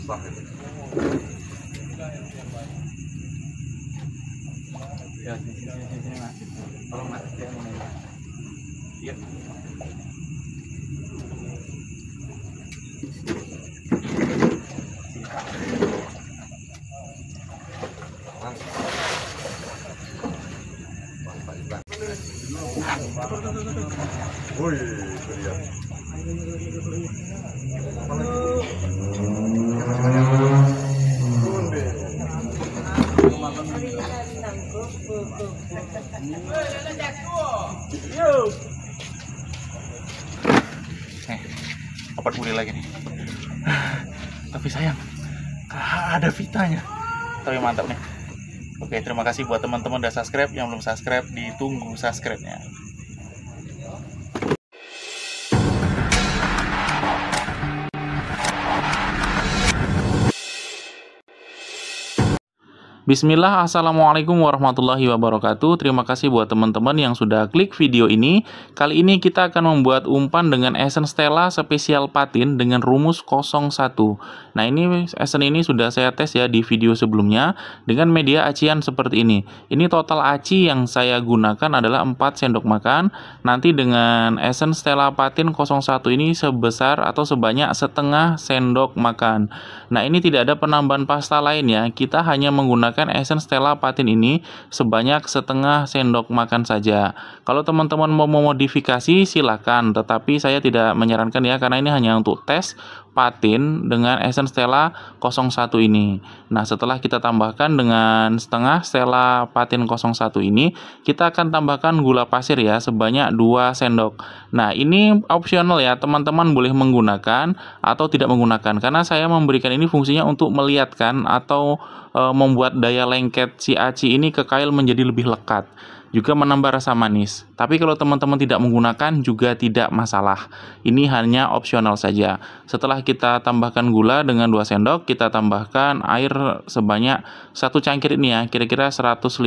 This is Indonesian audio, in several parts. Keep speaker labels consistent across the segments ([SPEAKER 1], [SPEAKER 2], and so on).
[SPEAKER 1] sah itu.
[SPEAKER 2] Ya, sini Mas. Tolong Mas, saya mau nanya. Iya.
[SPEAKER 1] Woi, itu dia.
[SPEAKER 2] Dapat buri lagi nih. Tapi sayang, ada vitanya. Tapi mantap nih. Oke, terima kasih buat teman-teman udah subscribe. Yang belum subscribe, ditunggu subscribe-nya. Bismillah, assalamualaikum warahmatullahi wabarakatuh. Terima kasih buat teman-teman yang sudah klik video ini. Kali ini kita akan membuat umpan dengan Essence Stella spesial patin dengan rumus 01. Nah, ini Essence ini sudah saya tes ya di video sebelumnya dengan media acian seperti ini. Ini total aci yang saya gunakan adalah 4 sendok makan. Nanti dengan Essence Stella patin 01 ini sebesar atau sebanyak setengah sendok makan. Nah, ini tidak ada penambahan pasta lain ya. Kita hanya menggunakan Essence Stella patin ini sebanyak setengah sendok makan saja. Kalau teman-teman mau memodifikasi silakan, tetapi saya tidak menyarankan ya, karena ini hanya untuk tes patin dengan Essence Stella 01 ini. Nah, setelah kita tambahkan dengan setengah Stella patin 01 ini, kita akan tambahkan gula pasir ya sebanyak 2 sendok. Nah, ini opsional ya, teman-teman boleh menggunakan atau tidak menggunakan, karena saya memberikan ini fungsinya untuk melihatkan atau membuat daya lengket si aci ini ke kail menjadi lebih lekat, juga menambah rasa manis. Tapi kalau teman-teman tidak menggunakan juga tidak masalah. Ini hanya opsional saja. Setelah kita tambahkan gula dengan 2 sendok, kita tambahkan air sebanyak 1 cangkir ini ya, kira-kira 150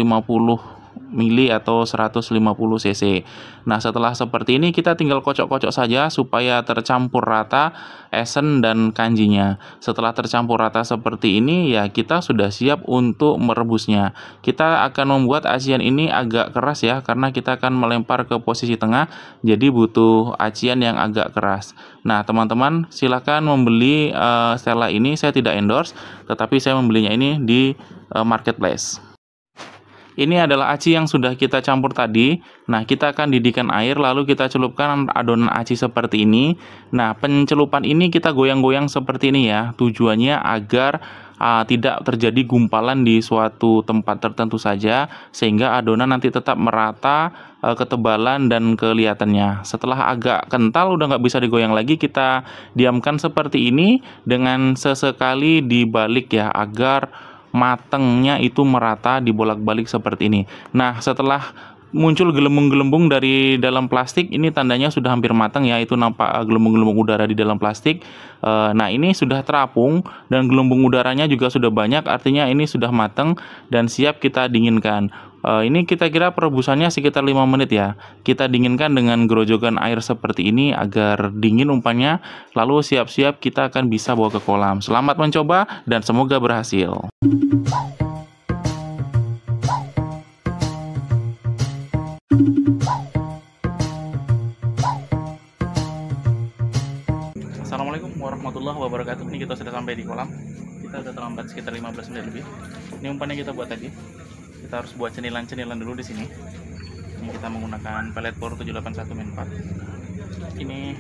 [SPEAKER 2] mili atau 150 cc. Nah, setelah seperti ini kita tinggal kocok-kocok saja supaya tercampur rata esen dan kanjinya. Setelah tercampur rata seperti ini ya, kita sudah siap untuk merebusnya. Kita akan membuat acian ini agak keras ya, karena kita akan melempar ke posisi tengah, jadi butuh acian yang agak keras. Nah, teman-teman silahkan membeli Stella ini. Saya tidak endorse, tetapi saya membelinya ini di marketplace. Ini adalah aci yang sudah kita campur tadi. Nah, kita akan didihkan air, lalu kita celupkan adonan aci seperti ini. Nah, pencelupan ini kita goyang-goyang seperti ini ya. Tujuannya agar tidak terjadi gumpalan di suatu tempat tertentu saja, sehingga adonan nanti tetap merata ketebalan dan kelihatannya. Setelah agak kental, udah nggak bisa digoyang lagi, kita diamkan seperti ini dengan sesekali dibalik ya, agar matangnya itu merata, dibolak-balik seperti ini. Nah, setelah muncul gelembung-gelembung dari dalam plastik, ini tandanya sudah hampir matang ya, itu nampak gelembung-gelembung udara di dalam plastik. Nah, ini sudah terapung dan gelembung udaranya juga sudah banyak, artinya ini sudah matang dan siap kita dinginkan. Ini kita kira perebusannya sekitar 5 menit ya. Kita dinginkan dengan gerojokan air seperti ini agar dingin umpannya, lalu siap-siap kita akan bisa bawa ke kolam. Selamat mencoba dan semoga berhasil. Assalamualaikum warahmatullahi wabarakatuh. Ini kita sudah sampai di kolam. Kita sudah terlambat sekitar 15 menit lebih. Ini umpannya kita buat tadi. Kita harus buat cenilan-cenilan dulu di sini. Ini kita menggunakan pelet Por 781 min 4. Ini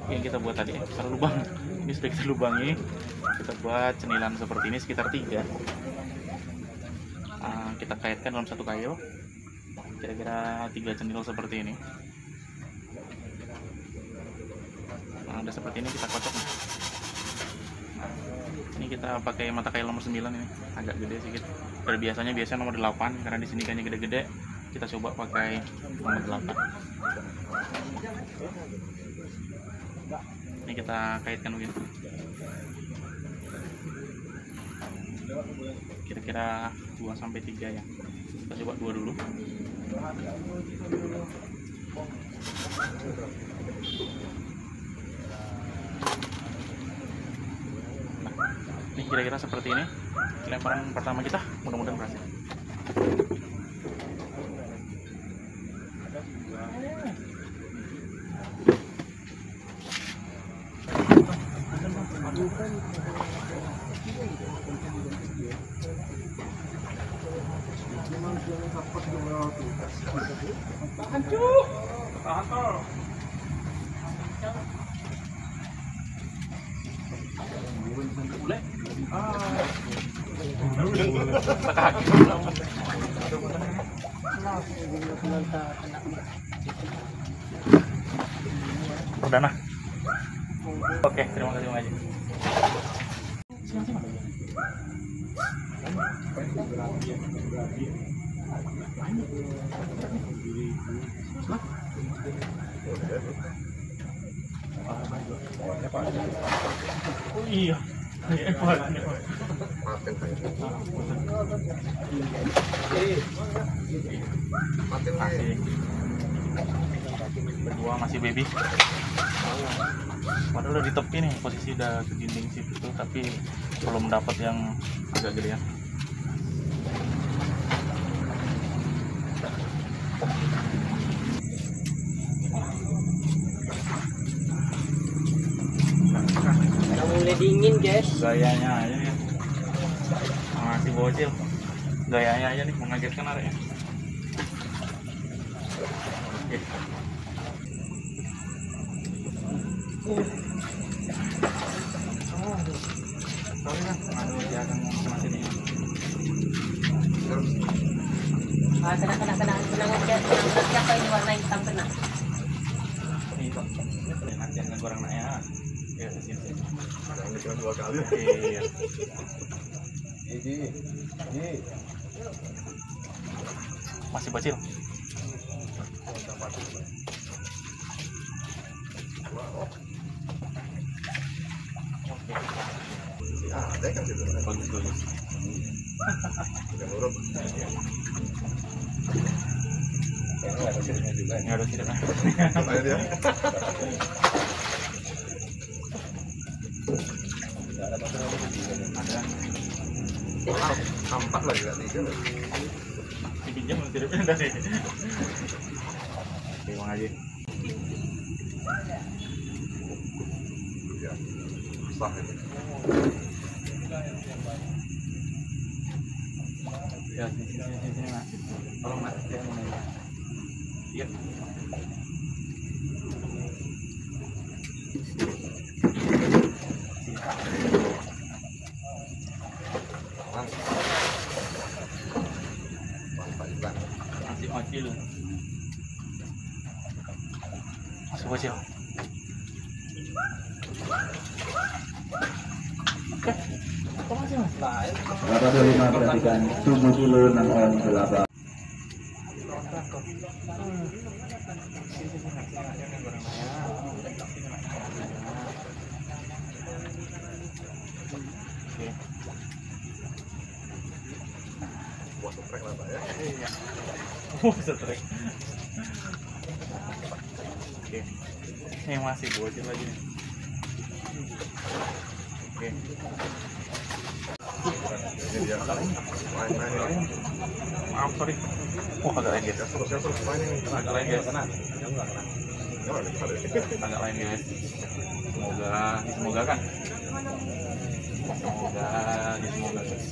[SPEAKER 2] yang kita buat tadi, taruh lubang. Ini sudah kita lubangi. Kita buat cenilan seperti ini sekitar 3. Kita kaitkan dalam satu kail. Kira-kira 3 cenil seperti ini. Nah, udah seperti ini kita kocok. Ini kita pakai mata kail nomor 9 ini, agak gede sedikit. Dari biasanya nomor 8, karena di sini kayaknya gede-gede. Kita coba pakai nomor 8. Ini kita kaitkan begitu. Kira-kira 2-3 ya. Kita coba 2 dulu. kira-kira seperti ini lemparan pertama kita, mudah-mudahan berhasil. Udah nah. Oke, terima kasih Bang Haji. Oh iya. Berdua masih baby. Padahal udah di tepi nih, posisi udah ke dinding situ, tapi belum dapat yang agak gedean.
[SPEAKER 3] Udah mulai dingin guys.
[SPEAKER 2] Gayanya aja nih, masih bocil. Gayanya aja nih mengagetkan arahnya. Oke. Sorry lah, dia akan ngomong sini.
[SPEAKER 3] Kena siapa ini warna hitam kena?
[SPEAKER 2] Ini kok, nanti akan kurang naik ya. Ya, sini.
[SPEAKER 1] Jangan cuma 2 kali.
[SPEAKER 2] Iya.
[SPEAKER 1] Ini.
[SPEAKER 2] Masih bocil.
[SPEAKER 1] Ada kan gitu.
[SPEAKER 2] Bagus.
[SPEAKER 1] Udah nurut. Nggak ada siripnya juga.
[SPEAKER 2] Nggak ada siripnya.
[SPEAKER 1] Ayo dia.
[SPEAKER 2] Ada.
[SPEAKER 1] Empat lagi nggak 3 lagi.
[SPEAKER 2] Dipinjam siripnya dari. Oke, Bang Haji.
[SPEAKER 1] Ya. Sah ini.
[SPEAKER 2] Ya, sini, Mas. Tolong Mas, saya mau nanya. Iya. Masih bocil. Masih bocil.
[SPEAKER 4] Bapak 25 perhatikan 76 8.
[SPEAKER 1] Buat trek lah Pak ya.
[SPEAKER 2] Iya. Oh, setrek. Oke. Ini masih bocil lagi nih. Oke.
[SPEAKER 1] Ini dia. Main.
[SPEAKER 2] Maaf, sorry. Oh, agak lain guys.
[SPEAKER 1] Terus main ini.
[SPEAKER 2] Agak lain guys.
[SPEAKER 1] Oh,
[SPEAKER 2] Agak lain guys. Semoga kan. Semoga guys.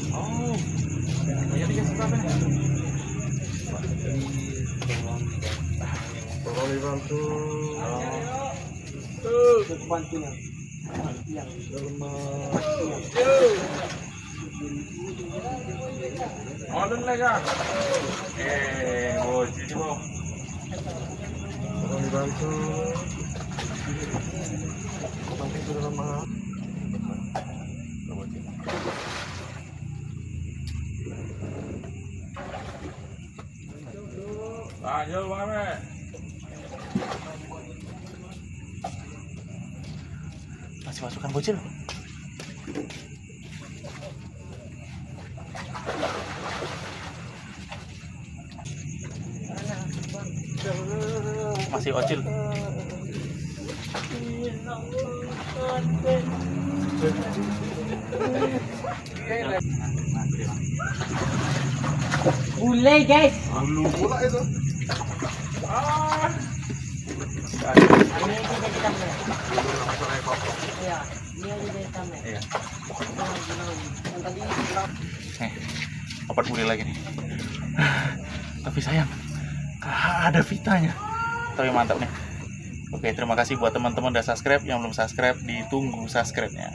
[SPEAKER 2] Oh, banyak guys berapa nih?
[SPEAKER 1] Tolong dibantu.
[SPEAKER 3] Bantunya.
[SPEAKER 2] Order lega. Bocil bro.
[SPEAKER 1] Tolong dibantu. Makin sudah lama.
[SPEAKER 2] Ayo, Bang. Masih masukkan bocil. Masih ocil.
[SPEAKER 3] Bule guys.
[SPEAKER 1] Bulu pula itu.
[SPEAKER 3] Ini aja jadi hitamnya. Iya, ini aja jadi hitamnya.
[SPEAKER 2] Iya.
[SPEAKER 3] Yang tadi
[SPEAKER 2] Dapat bule lagi nih. Tapi sayang, gak ada vitanya. Tapi mantap nih. Oke, terima kasih buat teman-teman udah subscribe. Yang belum subscribe, ditunggu subscribe-nya.